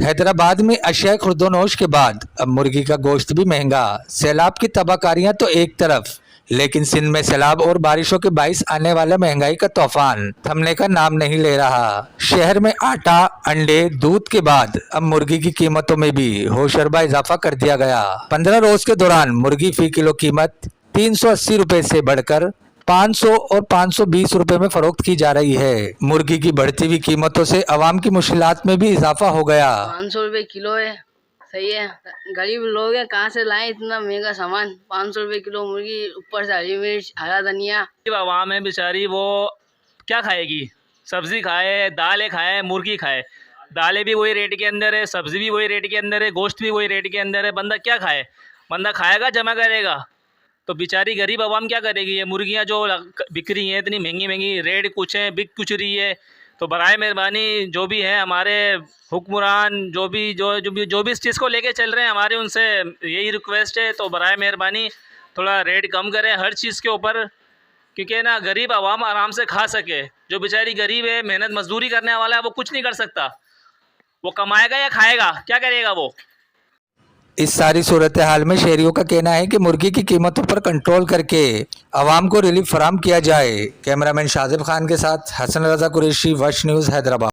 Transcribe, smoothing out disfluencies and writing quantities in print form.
हैदराबाद में अशय खुर्दोनोश के बाद अब मुर्गी का गोश्त भी महंगा। सैलाब की तबाहकारियां तो एक तरफ, लेकिन सिंध में सैलाब और बारिशों के बाइस आने वाला महंगाई का तूफान थमने का नाम नहीं ले रहा। शहर में आटा, अंडे, दूध के बाद अब मुर्गी की कीमतों में भी होशरबा इजाफा कर दिया गया। 15 रोज के दौरान मुर्गी फी किलो कीमत 380 रुपए से बढ़कर 500 और 520 रुपए में फरोख्त की जा रही है। मुर्गी की बढ़ती हुई कीमतों से अवाम की मुश्किलात में भी इजाफा हो गया। 500 रुपए किलो है, सही है। गरीब लोग हैं, कहाँ से लाएं इतना महंगा सामान। 500 रुपए किलो मुर्गी, ऊपर से हरी मिर्च, हरा धनिया। आवाम है बेचारी, वो क्या खाएगी? सब्जी खाए, दालें खाए, मुर्गी खाए। दालें भी वही रेट के अंदर है, सब्जी भी वही रेट के अंदर है, गोश्त भी वही रेट के अंदर है। बंदा क्या खाए? बंदा खाएगा, जमा करेगा। तो बेचारी गरीब आवाम क्या करेगी? ये मुर्गियाँ जो बिक रही हैं इतनी महंगी महंगी, रेट कुछ है, बिक कुछ रही है। तो बराए मेहरबानी जो भी है हमारे हुक्मरान, जो भी इस चीज़ को लेके चल रहे हैं, हमारे उनसे यही रिक्वेस्ट है। तो बराए मेहरबानी थोड़ा रेट कम करें हर चीज़ के ऊपर, क्योंकि ना गरीब आवाम आराम से खा सके। जो बेचारी गरीब है, मेहनत मजदूरी करने वाला है, वो कुछ नहीं कर सकता। वो कमाएगा या खाएगा? क्या करेगा वो? इस सारी सूरत हाल में शहरियों का कहना है कि मुर्गी की कीमतों पर कंट्रोल करके अवाम को रिलीफ फराम किया जाए। कैमरामैन शाजिब खान के साथ हसन रजा कुरैशी, वश न्यूज़, हैदराबाद।